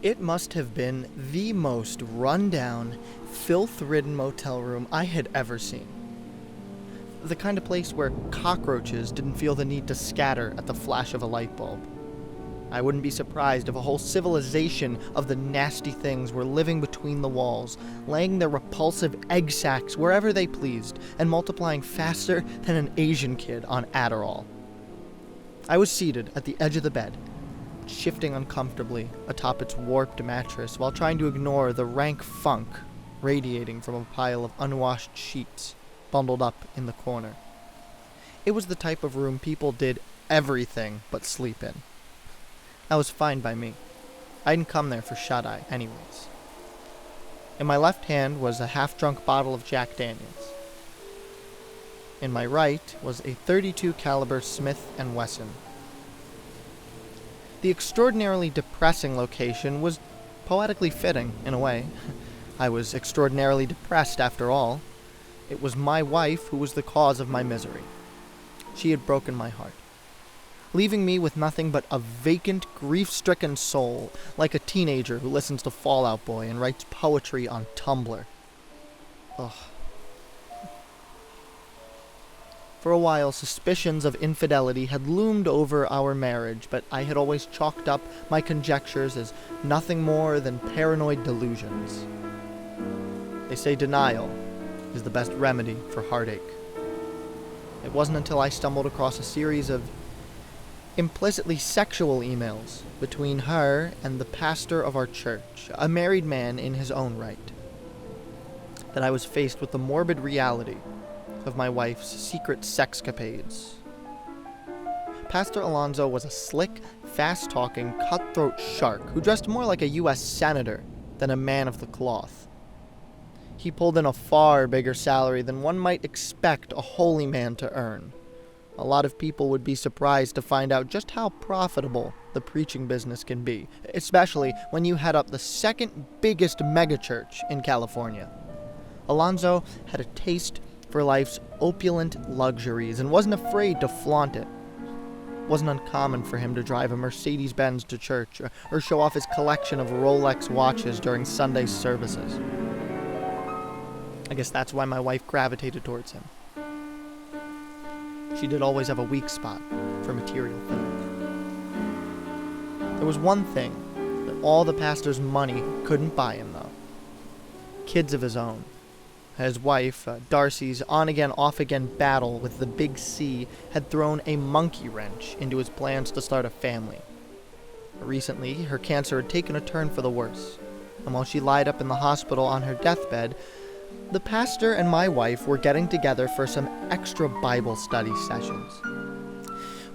It must have been the most run-down, filth-ridden motel room I had ever seen. The kind of place where cockroaches didn't feel the need to scatter at the flash of a light bulb. I wouldn't be surprised if a whole civilization of the nasty things were living between the walls, laying their repulsive egg sacs wherever they pleased, and multiplying faster than an Asian kid on Adderall. I was seated at the edge of the bed, shifting uncomfortably atop its warped mattress while trying to ignore the rank funk radiating from a pile of unwashed sheets bundled up in the corner. It was the type of room people did everything but sleep in. That was fine by me. I didn't come there for shut-eye anyways. In my left hand was a half-drunk bottle of Jack Daniels. In my right was a .32 caliber Smith & Wesson. The extraordinarily depressing location was poetically fitting, in a way. I was extraordinarily depressed, after all. It was my wife who was the cause of my misery. She had broken my heart, leaving me with nothing but a vacant, grief-stricken soul, like a teenager who listens to Fall Out Boy and writes poetry on Tumblr. Ugh. For a while, suspicions of infidelity had loomed over our marriage, but I had always chalked up my conjectures as nothing more than paranoid delusions. They say denial is the best remedy for heartache. It wasn't until I stumbled across a series of implicitly sexual emails between her and the pastor of our church, a married man in his own right, that I was faced with the morbid reality of my wife's secret sexcapades. Pastor Alonso was a slick, fast-talking, cutthroat shark who dressed more like a U.S. senator than a man of the cloth. He pulled in a far bigger salary than one might expect a holy man to earn. A lot of people would be surprised to find out just how profitable the preaching business can be, especially when you head up the second biggest megachurch in California. Alonso had a taste for life's opulent luxuries and wasn't afraid to flaunt it. It wasn't uncommon for him to drive a Mercedes-Benz to church or show off his collection of Rolex watches during Sunday services. I guess that's why my wife gravitated towards him. She did always have a weak spot for material things. There was one thing that all the pastor's money couldn't buy him, though. Kids of his own. His wife, Darcy's on-again, off-again battle with the big C had thrown a monkey wrench into his plans to start a family. Recently, her cancer had taken a turn for the worse, and while she lied up in the hospital on her deathbed, the pastor and my wife were getting together for some extra Bible study sessions.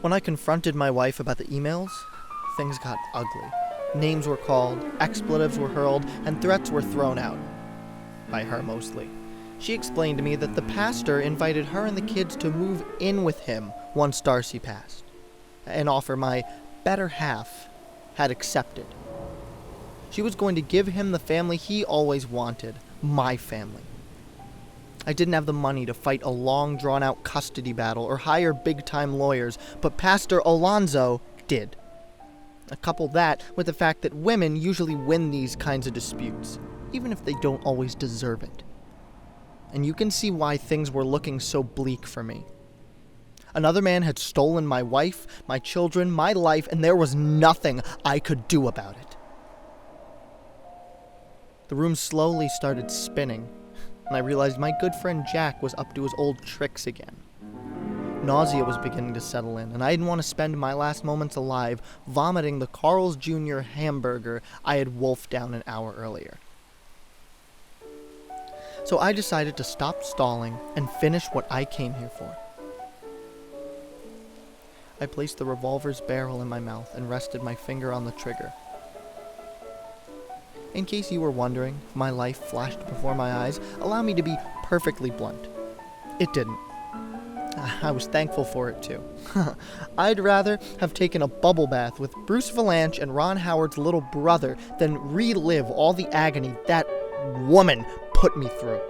When I confronted my wife about the emails, things got ugly. Names were called, expletives were hurled, and threats were thrown out. By her, mostly. She explained to me that the pastor invited her and the kids to move in with him once Darcy passed, an offer my better half had accepted. She was going to give him the family he always wanted, my family. I didn't have the money to fight a long, drawn-out custody battle or hire big-time lawyers, but Pastor Alonso did. Couple that with the fact that women usually win these kinds of disputes, even if they don't always deserve it. And you can see why things were looking so bleak for me. Another man had stolen my wife, my children, my life, and there was nothing I could do about it. The room slowly started spinning, and I realized my good friend Jack was up to his old tricks again. Nausea was beginning to settle in, and I didn't want to spend my last moments alive vomiting the Carl's Jr. hamburger I had wolfed down an hour earlier. So I decided to stop stalling and finish what I came here for. I placed the revolver's barrel in my mouth and rested my finger on the trigger. In case you were wondering if my life flashed before my eyes, allow me to be perfectly blunt. It didn't. I was thankful for it, too. I'd rather have taken a bubble bath with Bruce Vilanch and Ron Howard's little brother than relive all the agony that woman put me through.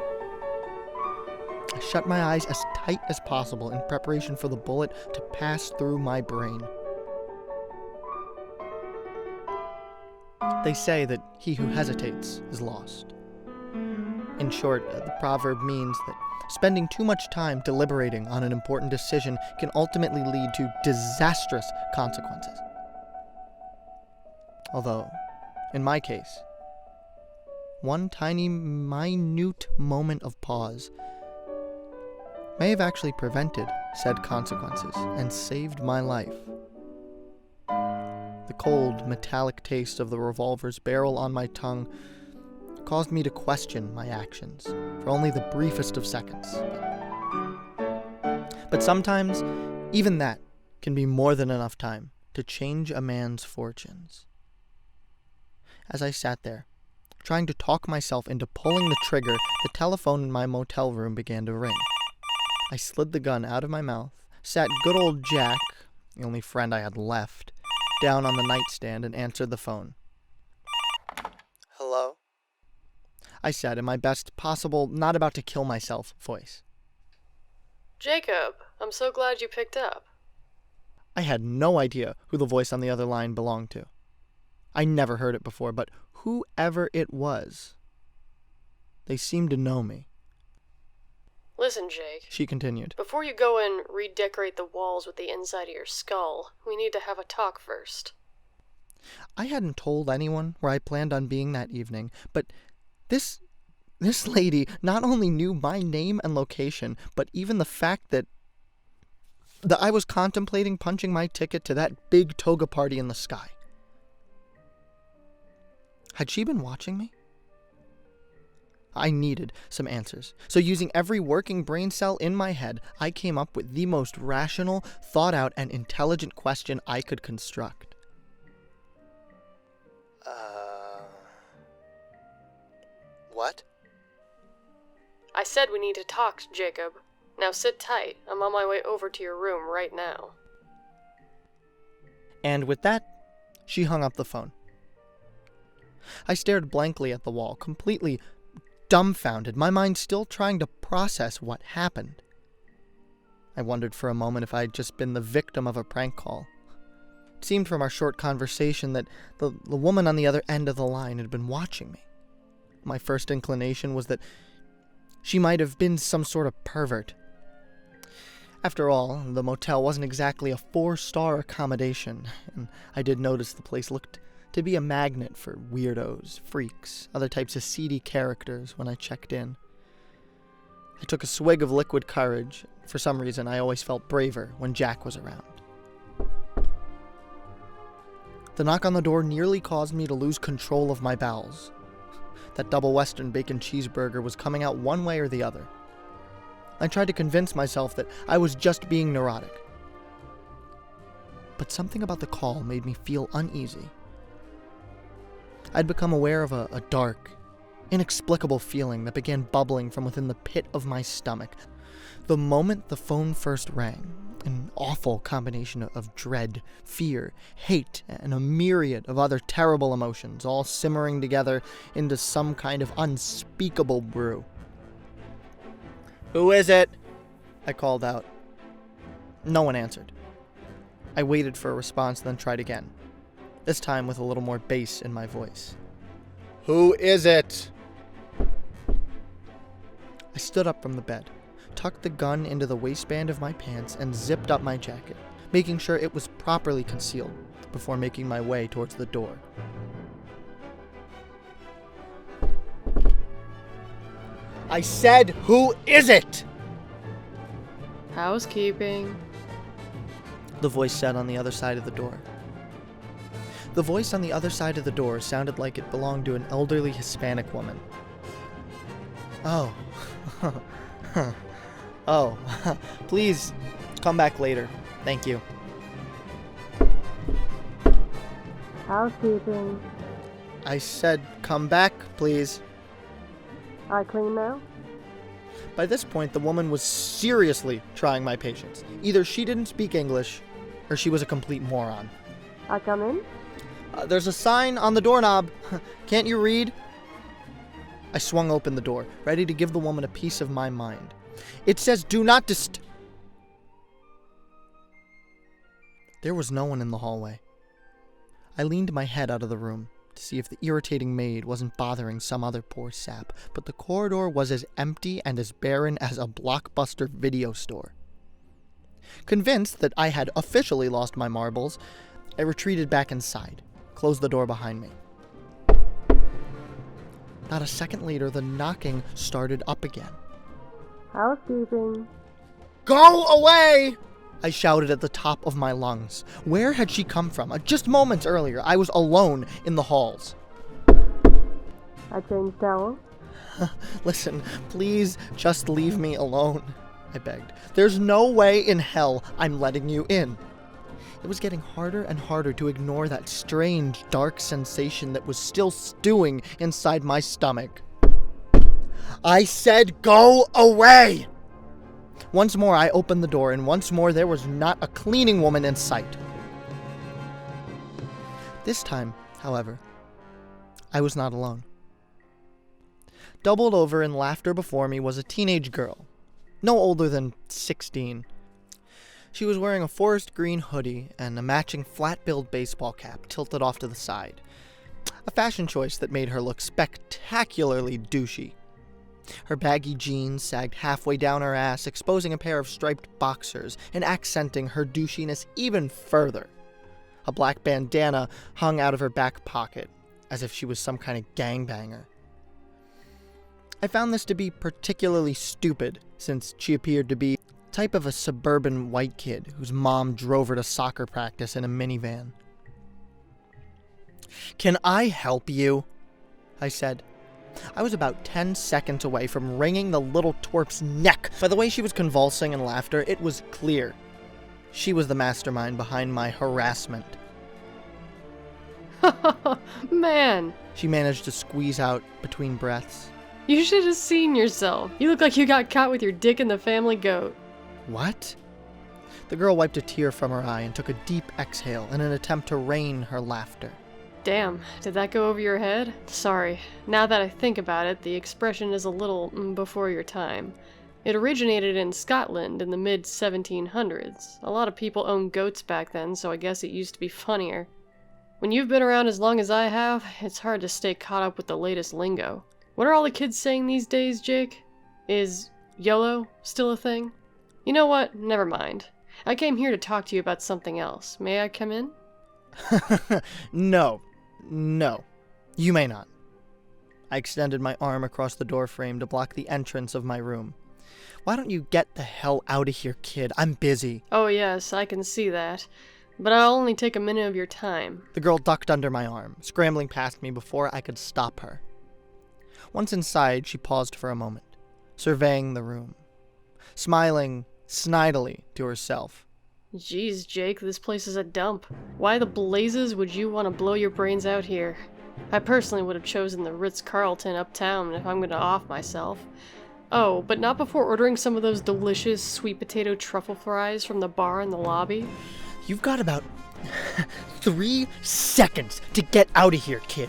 I shut my eyes as tight as possible in preparation for the bullet to pass through my brain. They say that he who hesitates is lost. In short, the proverb means that spending too much time deliberating on an important decision can ultimately lead to disastrous consequences. Although, in my case, one tiny, minute moment of pause may have actually prevented said consequences and saved my life. The cold, metallic taste of the revolver's barrel on my tongue caused me to question my actions for only the briefest of seconds. But sometimes, even that can be more than enough time to change a man's fortunes. As I sat there, trying to talk myself into pulling the trigger, the telephone in my motel room began to ring. I slid the gun out of my mouth, sat good old Jack, the only friend I had left, down on the nightstand and answered the phone. "Hello?" I said in my best possible, not about to kill myself voice. "Jacob, I'm so glad you picked up." I had no idea who the voice on the other line belonged to. I never heard it before, but whoever it was, they seemed to know me. "Listen, Jake," she continued. "before you go and redecorate the walls with the inside of your skull, we need to have a talk first." I hadn't told anyone where I planned on being that evening, but this lady not only knew my name and location, but even the fact that I was contemplating punching my ticket to that big toga party in the sky. Had she been watching me? I needed some answers. So using every working brain cell in my head, I came up with the most rational, thought-out, and intelligent question I could construct. What? "I said we need to talk, Jacob. Now sit tight. I'm on my way over to your room right now." And with that, she hung up the phone. I stared blankly at the wall, completely dumbfounded, my mind still trying to process what happened. I wondered for a moment if I had just been the victim of a prank call. It seemed from our short conversation that the woman on the other end of the line had been watching me. My first inclination was that she might have been some sort of pervert. After all, the motel wasn't exactly a 4-star accommodation, and I did notice the place looked to be a magnet for weirdos, freaks, other types of seedy characters when I checked in. I took a swig of liquid courage. For some reason, I always felt braver when Jack was around. The knock on the door nearly caused me to lose control of my bowels. That double Western bacon cheeseburger was coming out one way or the other. I tried to convince myself that I was just being neurotic. But something about the call made me feel uneasy. I'd become aware of a dark, inexplicable feeling that began bubbling from within the pit of my stomach. The moment the phone first rang, an awful combination of dread, fear, hate, and a myriad of other terrible emotions, all simmering together into some kind of unspeakable brew. "Who is it?" I called out. No one answered. I waited for a response, then tried again, this time with a little more bass in my voice. "Who is it?" I stood up from the bed, tucked the gun into the waistband of my pants, and zipped up my jacket, making sure it was properly concealed before making my way towards the door. I said, "Who is it?" "Housekeeping," the voice said on the other side of the door. The voice on the other side of the door sounded like it belonged to an elderly Hispanic woman. "Oh. Oh. Please come back later. Thank you." "Housekeeping." I said, "Come back, please." "I clean now?" By this point, the woman was seriously trying my patience. Either she didn't speak English, or she was a complete moron. "I come in?" There's a sign on the doorknob. Can't you read?" I swung open the door, ready to give the woman a piece of my mind. "It says, 'Do not There was no one in the hallway. I leaned my head out of the room, to see if the irritating maid wasn't bothering some other poor sap, but the corridor was as empty and as barren as a Blockbuster video store. Convinced that I had officially lost my marbles, I retreated back inside, closed the door behind me. Not a second later, the knocking started up again. Housekeeping. Go away! I shouted at the top of my lungs. Where had she come from? Just moments earlier, I was alone in the halls. I changed towels. Listen, please just leave me alone, I begged. There's no way in hell I'm letting you in. It was getting harder and harder to ignore that strange, dark sensation that was still stewing inside my stomach. I said, go away! Once more, I opened the door, and once more, there was not a cleaning woman in sight. This time, however, I was not alone. Doubled over in laughter before me was a teenage girl, no older than 16. She was wearing a forest green hoodie and a matching flat-billed baseball cap tilted off to the side, a fashion choice that made her look spectacularly douchey. Her baggy jeans sagged halfway down her ass, exposing a pair of striped boxers and accenting her douchiness even further. A black bandana hung out of her back pocket, as if she was some kind of gangbanger. I found this to be particularly stupid, since she appeared to be the type of a suburban white kid whose mom drove her to soccer practice in a minivan. "Can I help you?" I said. I was about 10 seconds away from wringing the little twerp's neck. By the way she was convulsing in laughter, it was clear. She was the mastermind behind my harassment. Man, She managed to squeeze out between breaths. you should have seen yourself. You look like you got caught with your dick in the family goat. What? The girl wiped a tear from her eye and took a deep exhale in an attempt to rein her laughter. Damn, did that go over your head? Sorry. Now that I think about it, the expression is a little before your time. It originated in Scotland in the mid-1700s. A lot of people owned goats back then, so I guess it used to be funnier. When you've been around as long as I have, it's hard to stay caught up with the latest lingo. What are all the kids saying these days, Jake? Is YOLO still a thing? You know what? Never mind. I came here to talk to you about something else. May I come in? No, you may not. I extended my arm across the doorframe to block the entrance of my room. Why don't you get the hell out of here, kid? I'm busy. Oh yes, I can see that. But I'll only take a minute of your time. The girl ducked under my arm, scrambling past me before I could stop her. Once inside, she paused for a moment, surveying the room, smiling snidely to herself. Jeez, Jake, this place is a dump. Why the blazes would you want to blow your brains out here? I personally would have chosen the Ritz-Carlton uptown if I'm going to off myself. Oh, but not before ordering some of those delicious sweet potato truffle fries from the bar in the lobby. You've got about 3 seconds to get out of here, kid.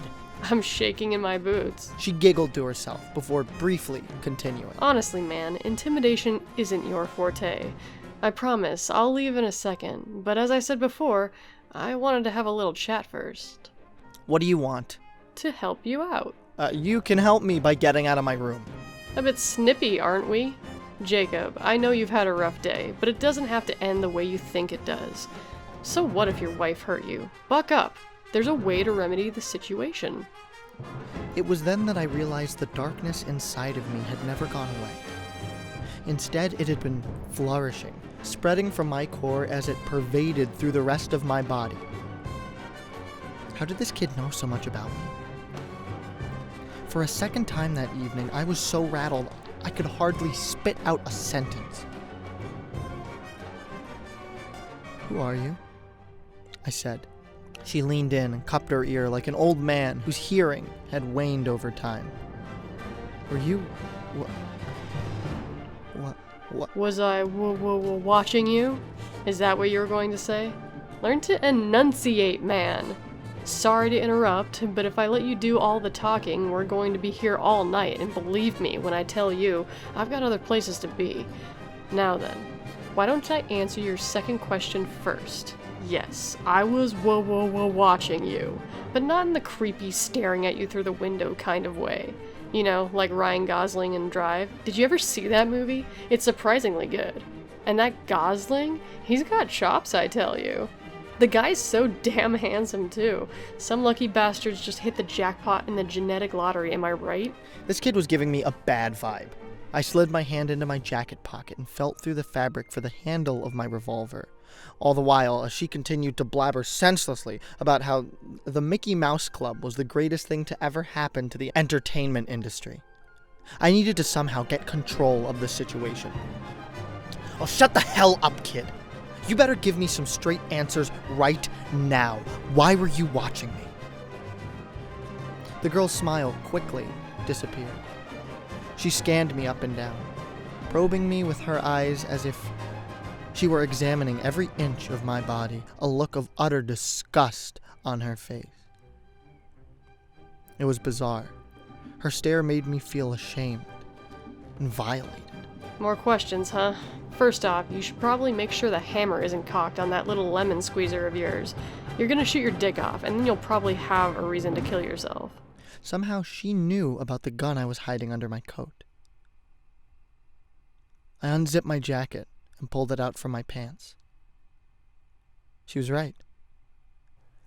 I'm shaking in my boots. She giggled to herself before briefly continuing. Honestly, man, intimidation isn't your forte. I promise, I'll leave in a second, but as I said before, I wanted to have a little chat first. What do you want? To help you out. You can help me by getting out of my room. A bit snippy, aren't we? Jacob, I know you've had a rough day, but it doesn't have to end the way you think it does. So what if your wife hurt you? Buck up. There's a way to remedy the situation. It was then that I realized the darkness inside of me had never gone away. Instead, it had been flourishing, spreading from my core as it pervaded through the rest of my body. How did this kid know so much about me? For a second time that evening, I was so rattled, I could hardly spit out a sentence. "Who are you?" I said. She leaned in and cupped her ear like an old man whose hearing had waned over time. "Were you... What? Was I watching you? Is that what you were going to say? Learn to enunciate, man. Sorry to interrupt, but if I let you do all the talking, we're going to be here all night, and believe me when I tell you, I've got other places to be. Now then, why don't I answer your second question first? Yes, I was watching you, but not in the creepy staring at you through the window kind of way. You know, like Ryan Gosling in Drive. Did you ever see that movie? It's surprisingly good. And that Gosling, he's got chops, I tell you. The guy's so damn handsome, too. Some lucky bastards just hit the jackpot in the genetic lottery, am I right? This kid was giving me a bad vibe. I slid my hand into my jacket pocket and felt through the fabric for the handle of my revolver. All the while, as she continued to blabber senselessly about how the Mickey Mouse Club was the greatest thing to ever happen to the entertainment industry. I needed to somehow get control of the situation. Oh, shut the hell up, kid. You better give me some straight answers right now. Why were you watching me? The girl's smile quickly disappeared. She scanned me up and down, probing me with her eyes as if she were examining every inch of my body, a look of utter disgust on her face. It was bizarre. Her stare made me feel ashamed and violated. More questions, huh? First off, you should probably make sure the hammer isn't cocked on that little lemon squeezer of yours. You're gonna shoot your dick off, and then you'll probably have a reason to kill yourself. Somehow she knew about the gun I was hiding under my coat. I unzipped my jacket and pulled it out from my pants. She was right.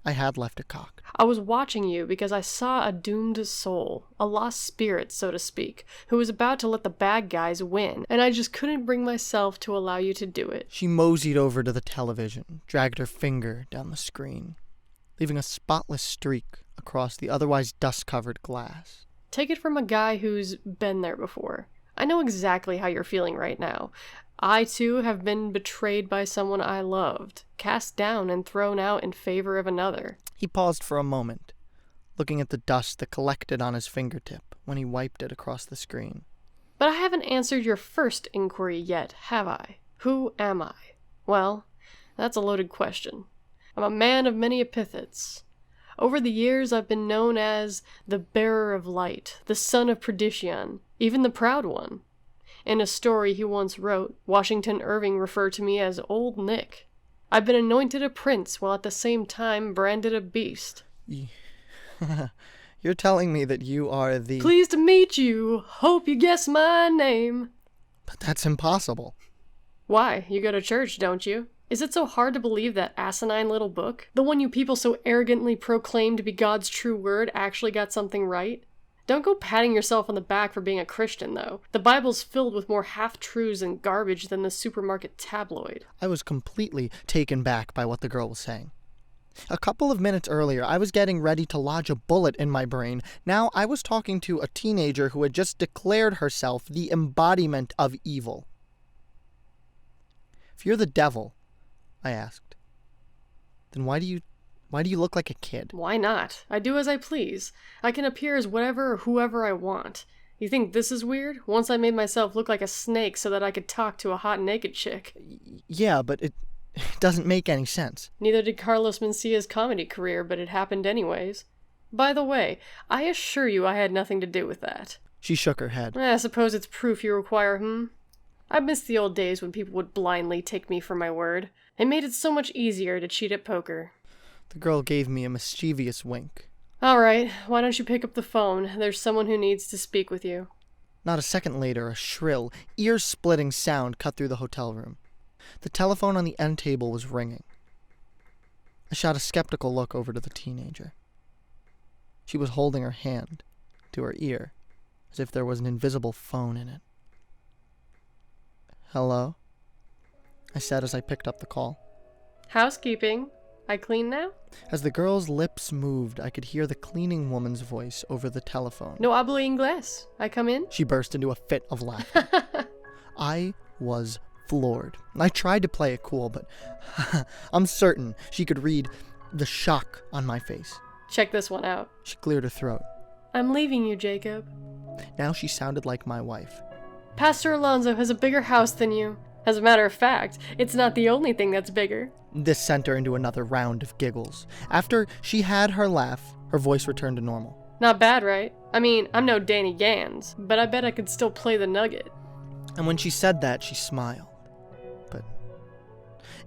I had left it cocked. I was watching you because I saw a doomed soul, a lost spirit, so to speak, who was about to let the bad guys win, and I just couldn't bring myself to allow you to do it. She moseyed over to the television, dragged her finger down the screen, leaving a spotless streak across the otherwise dust-covered glass. Take it from a guy who's been there before. I know exactly how you're feeling right now. I, too, have been betrayed by someone I loved, cast down and thrown out in favor of another. He paused for a moment, looking at the dust that collected on his fingertip when he wiped it across the screen. But I haven't answered your first inquiry yet, have I? Who am I? Well, that's a loaded question. I'm a man of many epithets. Over the years, I've been known as the bearer of light, the son of perdition, even the proud one. In a story he once wrote, Washington Irving referred to me as Old Nick. I've been anointed a prince while at the same time branded a beast. You're telling me that you are the... Pleased to meet you. Hope you guess my name. But that's impossible. Why? You go to church, don't you? Is it so hard to believe that asinine little book? The one you people so arrogantly proclaim to be God's true word actually got something right? Don't go patting yourself on the back for being a Christian, though. The Bible's filled with more half-truths and garbage than the supermarket tabloid. I was completely taken back by what the girl was saying. A couple of minutes earlier, I was getting ready to lodge a bullet in my brain. Now I was talking to a teenager who had just declared herself the embodiment of evil. If you're the devil, I asked, then why do you look like a kid? Why not? I do as I please. I can appear as whatever or whoever I want. You think this is weird? Once I made myself look like a snake so that I could talk to a hot naked chick. Yeah, but it doesn't make any sense. Neither did Carlos Mencia's comedy career, but it happened anyways. By the way, I assure you I had nothing to do with that. She shook her head. I suppose it's proof you require, I miss the old days when people would blindly take me for my word. It made it so much easier to cheat at poker. The girl gave me a mischievous wink. All right, why don't you pick up the phone? There's someone who needs to speak with you. Not a second later, a shrill, ear-splitting sound cut through the hotel room. The telephone on the end table was ringing. I shot a skeptical look over to the teenager. She was holding her hand to her ear, as if there was an invisible phone in it. Hello? I said as I picked up the call. Housekeeping. I clean now? As the girl's lips moved, I could hear the cleaning woman's voice over the telephone. No hablo inglés. I come in? She burst into a fit of laughter. I was floored. I tried to play it cool, but I'm certain she could read the shock on my face. Check this one out. She cleared her throat. I'm leaving you, Jacob. Now she sounded like my wife. Pastor Alonso has a bigger house than you. As a matter of fact, it's not the only thing that's bigger. This sent her into another round of giggles. After she had her laugh, her voice returned to normal. Not bad, right? I mean, I'm no Danny Gans, but I bet I could still play the nugget. And when she said that, she smiled.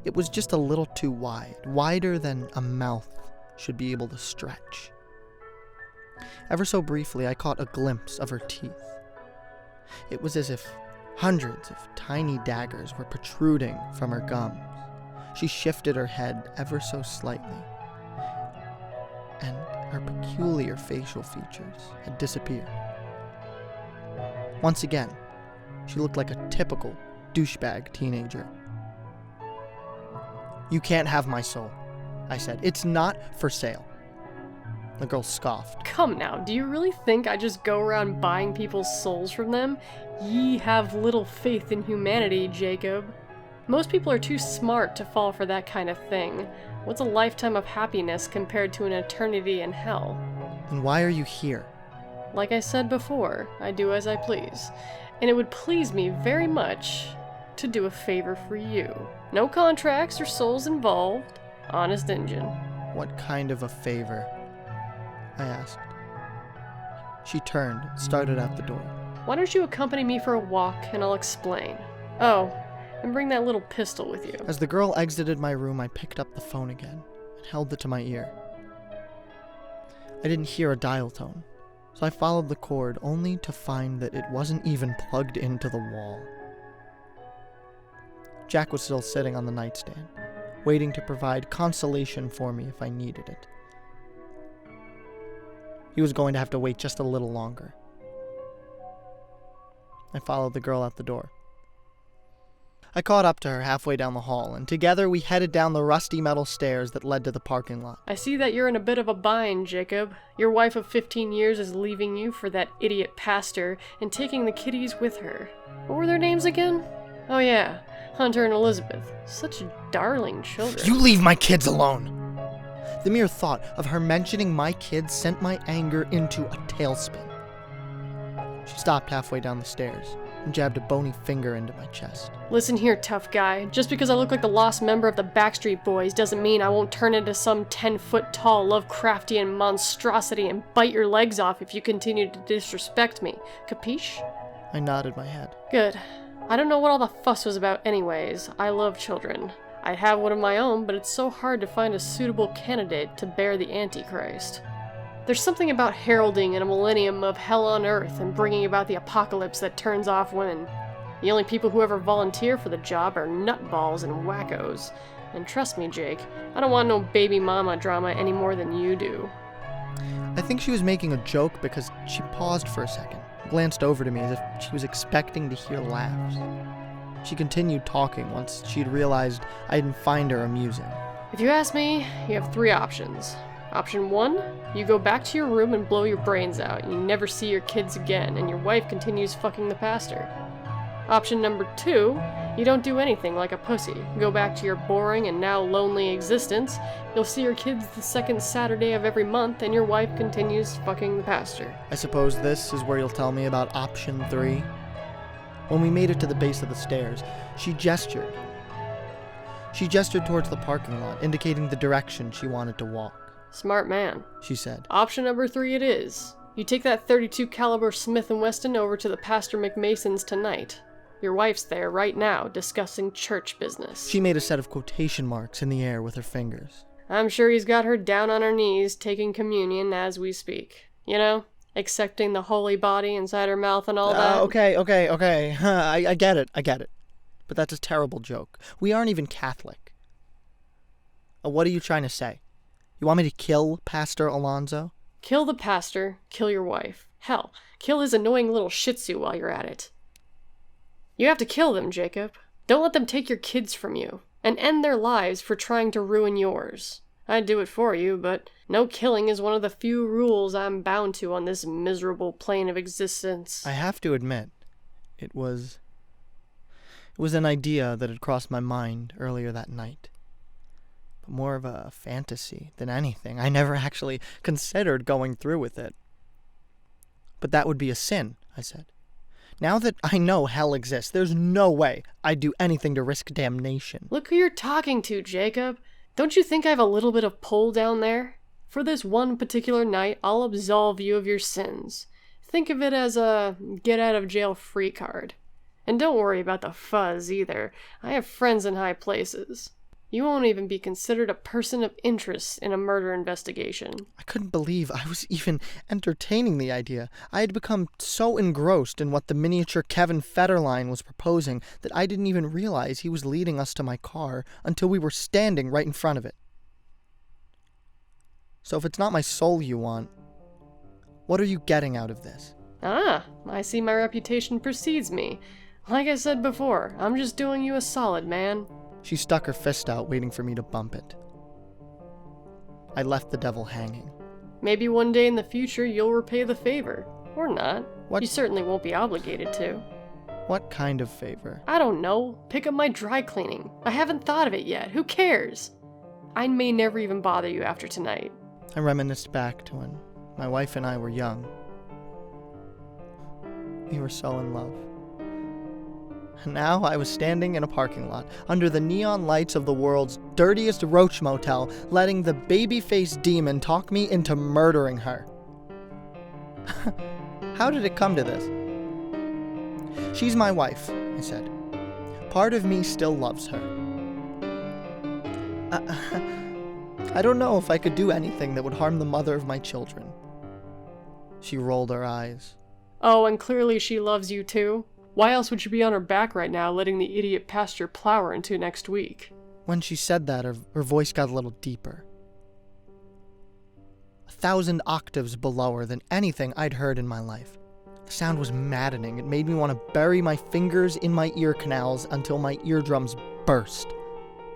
It was just a little too wide, wider than a mouth should be able to stretch. Ever so briefly, I caught a glimpse of her teeth. It was as if hundreds of tiny daggers were protruding from her gums. She shifted her head ever so slightly, and her peculiar facial features had disappeared. Once again, she looked like a typical douchebag teenager. "You can't have my soul," I said. "It's not for sale." The girl scoffed. Come now, do you really think I just go around buying people's souls from them? Ye have little faith in humanity, Jacob. Most people are too smart to fall for that kind of thing. What's a lifetime of happiness compared to an eternity in hell? "And why are you here?" Like I said before, I do as I please. And it would please me very much to do a favor for you. No contracts or souls involved. Honest Injun. "What kind of a favor?" I asked. She turned and started out the door. Why don't you accompany me for a walk and I'll explain. Oh, and bring that little pistol with you. As the girl exited my room, I picked up the phone again and held it to my ear. I didn't hear a dial tone, so I followed the cord only to find that it wasn't even plugged into the wall. Jack was still sitting on the nightstand, waiting to provide consolation for me if I needed it. He was going to have to wait just a little longer. I followed the girl out the door. I caught up to her halfway down the hall, and together we headed down the rusty metal stairs that led to the parking lot. I see that you're in a bit of a bind, Jacob. Your wife of 15 years is leaving you for that idiot pastor and taking the kiddies with her. What were their names again? Oh yeah, Hunter and Elizabeth. Such darling children. You leave my kids alone! The mere thought of her mentioning my kids sent my anger into a tailspin. She stopped halfway down the stairs and jabbed a bony finger into my chest. Listen here, tough guy. Just because I look like the lost member of the Backstreet Boys doesn't mean I won't turn into some 10-foot-tall Lovecraftian monstrosity and bite your legs off if you continue to disrespect me. Capiche? I nodded my head. Good. I don't know what all the fuss was about anyways. I love children. I have one of my own, but it's so hard to find a suitable candidate to bear the Antichrist. There's something about heralding in a millennium of hell on earth and bringing about the apocalypse that turns off women. The only people who ever volunteer for the job are nutballs and wackos. And trust me, Jake, I don't want no baby mama drama any more than you do. I think she was making a joke because she paused for a second, glanced over to me as if she was expecting to hear laughs. She continued talking once she'd realized I didn't find her amusing. If you ask me, you have 3 options. Option 1, you go back to your room and blow your brains out, and you never see your kids again, and your wife continues fucking the pastor. Option number 2, you don't do anything like a pussy. Go back to your boring and now lonely existence, you'll see your kids the second Saturday of every month, and your wife continues fucking the pastor. I suppose this is where you'll tell me about option 3? When we made it to the base of the stairs, she gestured. She gestured towards the parking lot, indicating the direction she wanted to walk. Smart man, she said. Option number 3 it is. You take that .32 caliber Smith & Wesson over to the Pastor McMason's tonight. Your wife's there right now, discussing church business. She made a set of quotation marks in the air with her fingers. I'm sure he's got her down on her knees, taking communion as we speak. You know? Accepting the holy body inside her mouth and all that. Okay. I get it. But that's a terrible joke. We aren't even Catholic. What are you trying to say? You want me to kill Pastor Alonzo? Kill the pastor, kill your wife. Hell, kill his annoying little shih tzu while you're at it. You have to kill them, Jacob. Don't let them take your kids from you, and end their lives for trying to ruin yours. I'd do it for you, but no killing is one of the few rules I'm bound to on this miserable plane of existence. I have to admit, it was an idea that had crossed my mind earlier that night. But more of a fantasy than anything. I never actually considered going through with it. But that would be a sin, I said. Now that I know hell exists, there's no way I'd do anything to risk damnation. Look who you're talking to, Jacob. Don't you think I have a little bit of pull down there? For this one particular night, I'll absolve you of your sins. Think of it as a get-out-of-jail-free card. And don't worry about the fuzz either. I have friends in high places. You won't even be considered a person of interest in a murder investigation. I couldn't believe I was even entertaining the idea. I had become so engrossed in what the miniature Kevin Federline was proposing that I didn't even realize he was leading us to my car until we were standing right in front of it. So if it's not my soul you want, what are you getting out of this? Ah, I see my reputation precedes me. Like I said before, I'm just doing you a solid, man. She stuck her fist out, waiting for me to bump it. I left the devil hanging. Maybe one day in the future you'll repay the favor. Or not. What? You certainly won't be obligated to. What kind of favor? I don't know. Pick up my dry cleaning. I haven't thought of it yet. Who cares? I may never even bother you after tonight. I reminisced back to when my wife and I were young. We were so in love. And now I was standing in a parking lot, under the neon lights of the world's dirtiest roach motel, letting the baby-faced demon talk me into murdering her. How did it come to this? She's my wife, I said. Part of me still loves her. I don't know if I could do anything that would harm the mother of my children. She rolled her eyes. Oh, and clearly she loves you too? Why else would you be on her back right now, letting the idiot pastor plow her into next week? When she said that, her voice got a little deeper. 1,000 octaves belower than anything I'd heard in my life. The sound was maddening. It made me want to bury my fingers in my ear canals until my eardrums burst.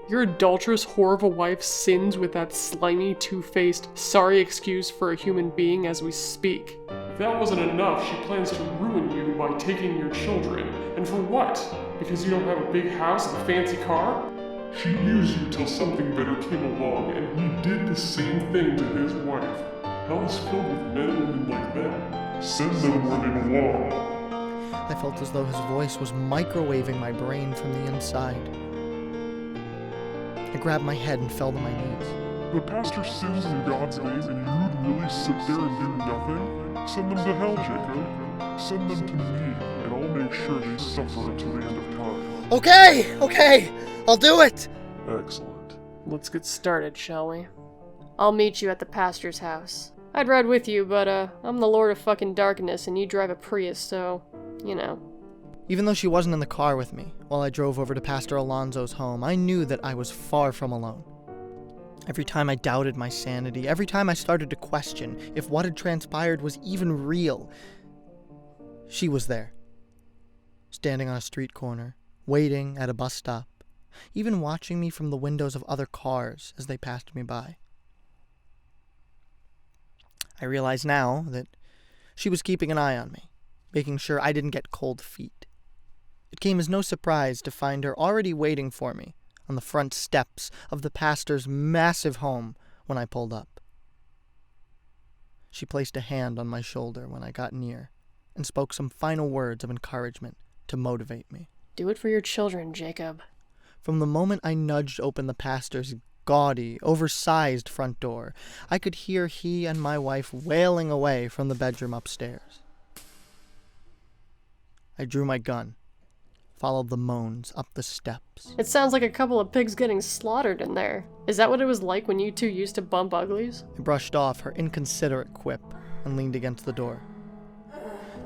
Your adulterous whore of a wife sins with that slimy, two-faced, sorry excuse for a human being as we speak. If that wasn't enough, she plans to ruin you by taking your children. And for what? Because you don't have a big house and a fancy car? She used you till something better came along, and he did the same thing to his wife. Hell is filled with men and women like that. Send them where they belong. I felt as though his voice was microwaving my brain from the inside. I grabbed my head and fell to my knees. The pastor sins in God's name, and you'd really sit there and do nothing? Send them to hell, Jacob. Send them to me, and I'll make sure they suffer until the end of time. Okay, I'll do it! Excellent. Let's get started, shall we? I'll meet you at the pastor's house. I'd ride with you, but I'm the Lord of fucking Darkness and you drive a Prius, so, you know. Even though she wasn't in the car with me while I drove over to Pastor Alonzo's home, I knew that I was far from alone. Every time I doubted my sanity, every time I started to question if what had transpired was even real, she was there, standing on a street corner, waiting at a bus stop, even watching me from the windows of other cars as they passed me by. I realize now that she was keeping an eye on me, making sure I didn't get cold feet. It came as no surprise to find her already waiting for me on the front steps of the pastor's massive home when I pulled up. She placed a hand on my shoulder when I got near and spoke some final words of encouragement to motivate me. Do it for your children, Jacob. From the moment I nudged open the pastor's gaudy, oversized front door, I could hear he and my wife wailing away from the bedroom upstairs. I drew my gun, followed the moans up the steps. It sounds like a couple of pigs getting slaughtered in there. Is that what it was like when you two used to bump uglies? I brushed off her inconsiderate quip and leaned against the door.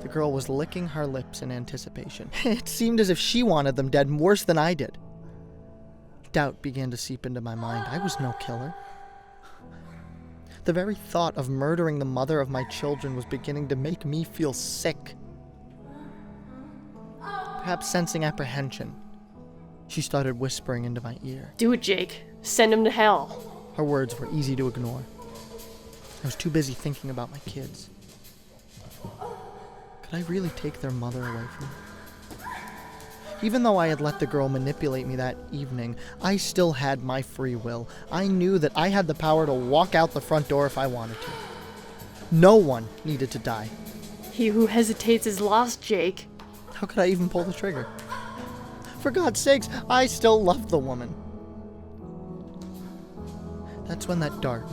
The girl was licking her lips in anticipation. It seemed as if she wanted them dead worse than I did. Doubt began to seep into my mind. I was no killer. The very thought of murdering the mother of my children was beginning to make me feel sick. Perhaps sensing apprehension, she started whispering into my ear. Do it, Jake. Send him to hell. Her words were easy to ignore. I was too busy thinking about my kids. Could I really take their mother away from me? Even though I had let the girl manipulate me that evening, I still had my free will. I knew that I had the power to walk out the front door if I wanted to. No one needed to die. He who hesitates is lost, Jake. How could I even pull the trigger? For God's sakes, I still loved the woman. That's when that dark,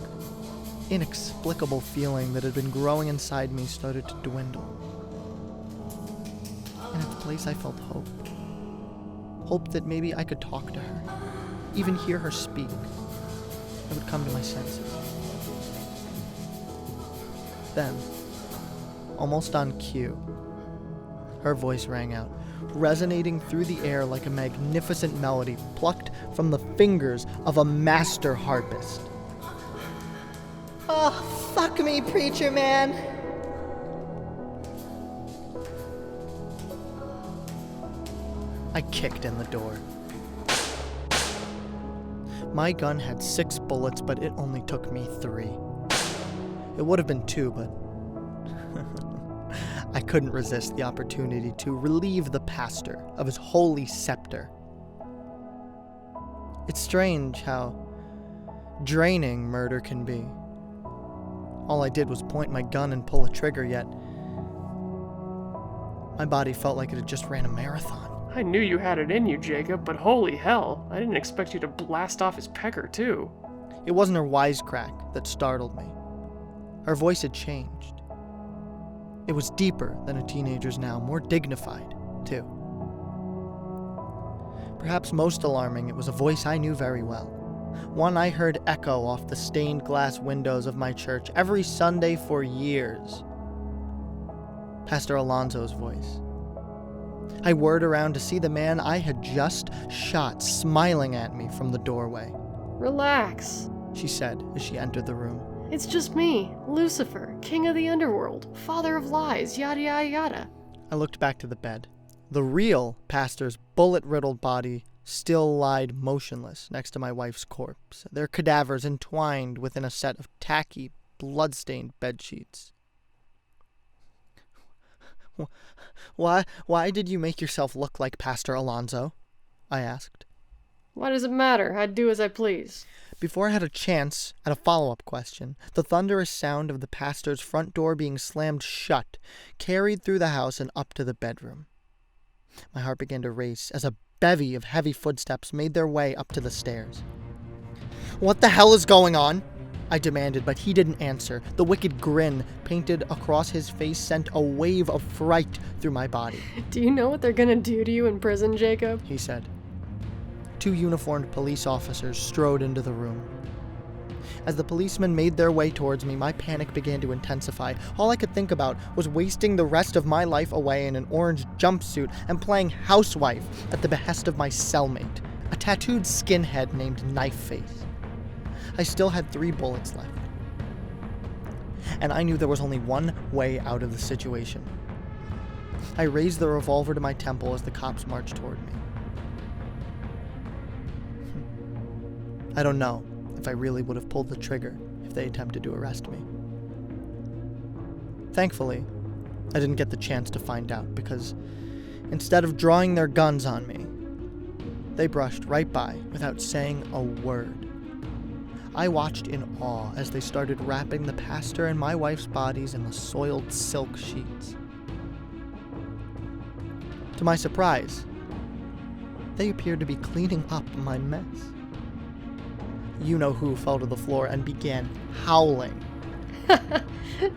inexplicable feeling that had been growing inside me started to dwindle. In its place I felt hope. Hope that maybe I could talk to her, even hear her speak. I would come to my senses. Then, almost on cue, her voice rang out, resonating through the air like a magnificent melody plucked from the fingers of a master harpist. Oh, fuck me, preacher man! I kicked in the door. My gun had 6 bullets, but it only took me 3. It would have been 2, but I couldn't resist the opportunity to relieve the pastor of his holy scepter. It's strange how draining murder can be. All I did was point my gun and pull a trigger, yet my body felt like it had just ran a marathon. I knew you had it in you, Jacob, but holy hell, I didn't expect you to blast off his pecker, too. It wasn't her wisecrack that startled me. Her voice had changed. It was deeper than a teenager's now, more dignified, too. Perhaps most alarming, it was a voice I knew very well. One I heard echo off the stained glass windows of my church every Sunday for years. Pastor Alonso's voice. I whirred around to see the man I had just shot smiling at me from the doorway. Relax, She said as she entered the room. it's just me, Lucifer, king of the underworld, father of lies, yada yada yada. I looked back to the bed. The real pastor's bullet-riddled body still lied motionless next to my wife's corpse, their cadavers entwined within a set of tacky, blood-stained bedsheets. Why did you make yourself look like Pastor Alonso? I asked. Why does it matter? I'd do as I please. Before I had a chance at a follow-up question, the thunderous sound of the pastor's front door being slammed shut carried through the house and up to the bedroom. My heart began to race as a bevy of heavy footsteps made their way up to the stairs. What the hell is going on? I demanded, but he didn't answer. The wicked grin painted across his face sent a wave of fright through my body. Do you know what they're gonna do to you in prison, Jacob? He said. 2 uniformed police officers strode into the room. As the policemen made their way towards me, my panic began to intensify. All I could think about was wasting the rest of my life away in an orange jumpsuit and playing housewife at the behest of my cellmate, a tattooed skinhead named Knifeface. I still had 3 bullets left. And I knew there was only one way out of the situation. I raised the revolver to my temple as the cops marched toward me. I don't know if I really would have pulled the trigger if they attempted to arrest me. Thankfully, I didn't get the chance to find out because instead of drawing their guns on me, they brushed right by without saying a word. I watched in awe as they started wrapping the pastor and my wife's bodies in the soiled silk sheets. To my surprise, they appeared to be cleaning up my mess. You-know-who fell to the floor and began howling.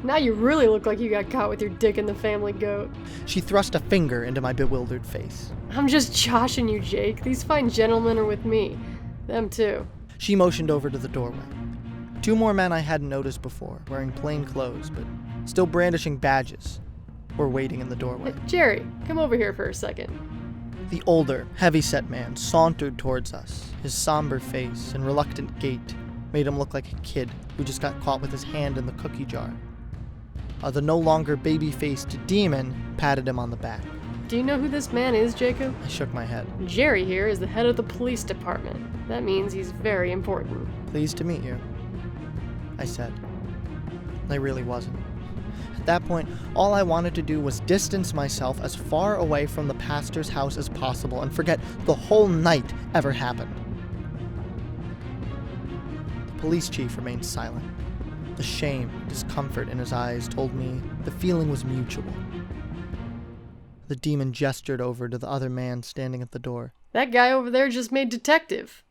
Now you really look like you got caught with your dick in the family goat. She thrust a finger into my bewildered face. I'm just joshing you, Jake. These fine gentlemen are with me. Them too. She motioned over to the doorway. 2 more men I hadn't noticed before, wearing plain clothes, but still brandishing badges, were waiting in the doorway. Jerry, come over here for a second. The older, heavy-set man sauntered towards us. His somber face and reluctant gait made him look like a kid who just got caught with his hand in the cookie jar. The no longer baby-faced demon patted him on the back. Do you know who this man is, Jacob? I shook my head. Jerry here is the head of the police department. That means he's very important. Pleased to meet you, I said. I really wasn't. At that point, all I wanted to do was distance myself as far away from the pastor's house as possible and forget the whole night ever happened. The police chief remained silent. The shame, discomfort in his eyes told me the feeling was mutual. The demon gestured over to the other man standing at the door. That guy over there just made detective.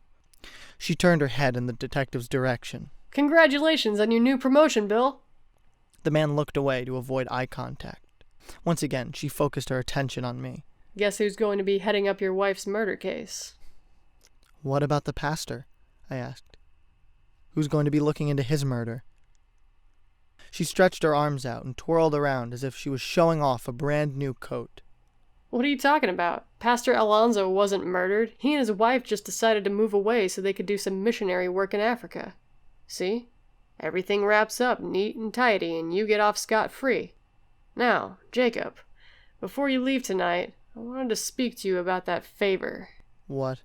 She turned her head in the detective's direction. Congratulations on your new promotion, Bill. The man looked away to avoid eye contact. Once again, she focused her attention on me. Guess who's going to be heading up your wife's murder case? What about the pastor? I asked. Who's going to be looking into his murder? She stretched her arms out and twirled around as if she was showing off a brand new coat. What are you talking about? Pastor Alonso wasn't murdered. He and his wife just decided to move away so they could do some missionary work in Africa. See? Everything wraps up neat and tidy and you get off scot-free. Now, Jacob, before you leave tonight, I wanted to speak to you about that favor. What?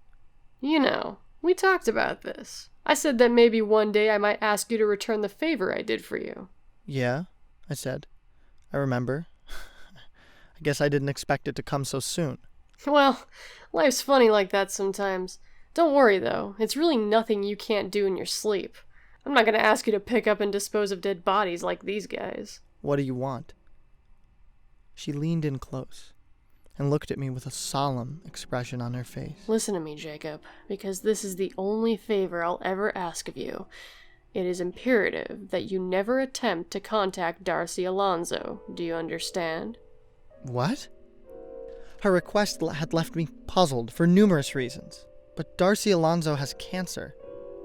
You know, we talked about this. I said that maybe one day I might ask you to return the favor I did for you. Yeah, I said. I remember. I guess I didn't expect it to come so soon. Well, life's funny like that sometimes. Don't worry, though. It's really nothing you can't do in your sleep. I'm not going to ask you to pick up and dispose of dead bodies like these guys. What do you want? She leaned in close and looked at me with a solemn expression on her face. Listen to me, Jacob, because this is the only favor I'll ever ask of you. It is imperative that you never attempt to contact Darcy Alonso. Do you understand? What? Her request had left me puzzled for numerous reasons. But Darcy Alonso has cancer.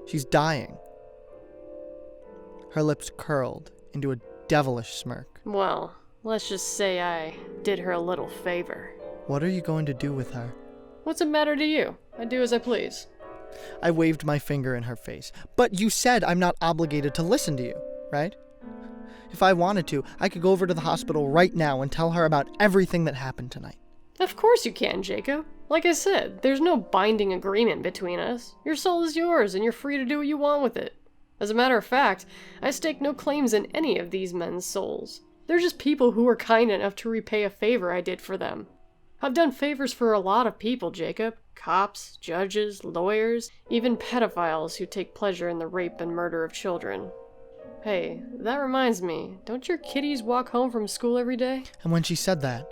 She's dying. Her lips curled into a devilish smirk. Well, let's just say I did her a little favor. What are you going to do with her? What's it matter to you? I do as I please. I waved my finger in her face. But you said I'm not obligated to listen to you, right? If I wanted to, I could go over to the hospital right now and tell her about everything that happened tonight. Of course you can, Jacob. Like I said, there's no binding agreement between us. Your soul is yours, and you're free to do what you want with it. As a matter of fact, I stake no claims in any of these men's souls. They're just people who were kind enough to repay a favor I did for them. I've done favors for a lot of people, Jacob. Cops, judges, lawyers, even pedophiles who take pleasure in the rape and murder of children. Hey, that reminds me, don't your kiddies walk home from school every day? And when she said that,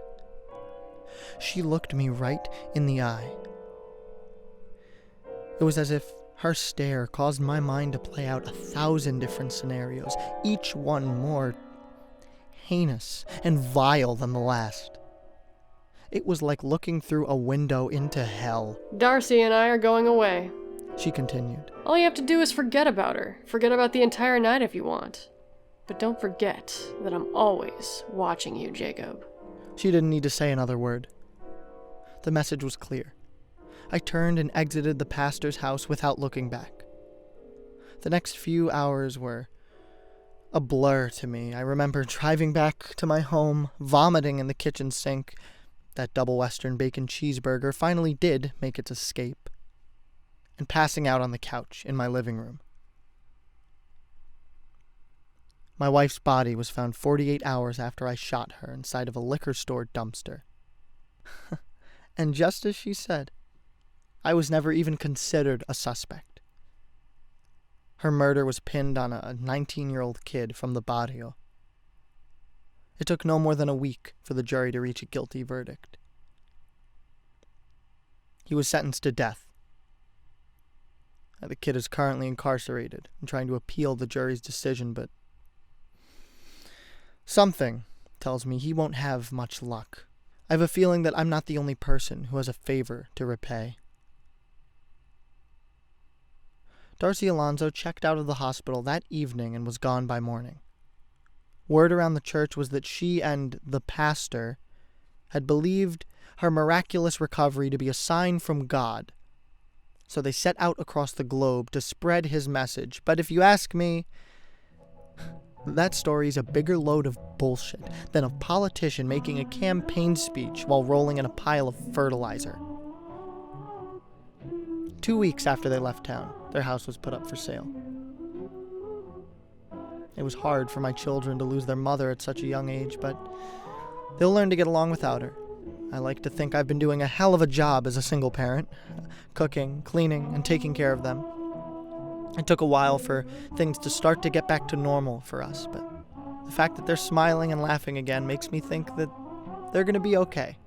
she looked me right in the eye. It was as if her stare caused my mind to play out 1,000 different scenarios, each one more heinous and vile than the last. It was like looking through a window into hell. Darcy and I are going away, she continued. All you have to do is forget about her. Forget about the entire night if you want. But don't forget that I'm always watching you, Jacob. She didn't need to say another word. The message was clear. I turned and exited the pastor's house without looking back. The next few hours were a blur to me. I remember driving back to my home, vomiting in the kitchen sink. That double Western bacon cheeseburger finally did make its escape, and passing out on the couch in my living room. My wife's body was found 48 hours after I shot her inside of a liquor store dumpster. And just as she said, I was never even considered a suspect. Her murder was pinned on a 19-year-old kid from the barrio. It took no more than a week for the jury to reach a guilty verdict. He was sentenced to death. The kid is currently incarcerated and trying to appeal the jury's decision, but something tells me he won't have much luck. I have a feeling that I'm not the only person who has a favor to repay. Darcy Alonso checked out of the hospital that evening and was gone by morning. Word around the church was that she and the pastor had believed her miraculous recovery to be a sign from God. So they set out across the globe to spread his message. But if you ask me, that story is a bigger load of bullshit than a politician making a campaign speech while rolling in a pile of fertilizer. 2 weeks after they left town, their house was put up for sale. It was hard for my children to lose their mother at such a young age, but they'll learn to get along without her. I like to think I've been doing a hell of a job as a single parent, cooking, cleaning, and taking care of them. It took a while for things to start to get back to normal for us, but the fact that they're smiling and laughing again makes me think that they're going to be okay.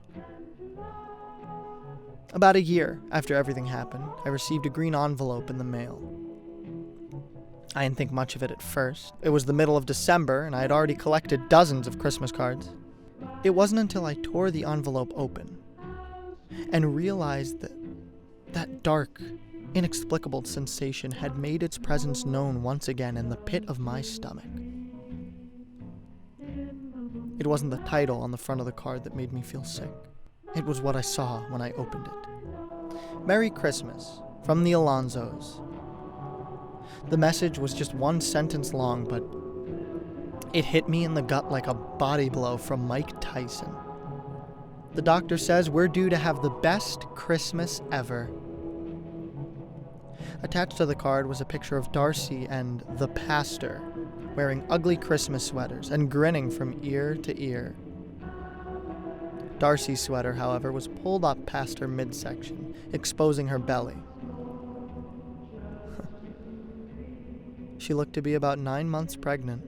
About a year after everything happened, I received a green envelope in the mail. I didn't think much of it at first. It was the middle of December, and I had already collected dozens of Christmas cards. It wasn't until I tore the envelope open and realized that that dark, inexplicable sensation had made its presence known once again in the pit of my stomach. It wasn't the title on the front of the card that made me feel sick. It was what I saw when I opened it. Merry Christmas, from the Alonzos. The message was just one sentence long, but it hit me in the gut like a body blow from Mike Tyson. The doctor says we're due to have the best Christmas ever. Attached to the card was a picture of Darcy and the pastor, wearing ugly Christmas sweaters and grinning from ear to ear. Darcy's sweater, however, was pulled up past her midsection, exposing her belly. She looked to be about 9 months pregnant.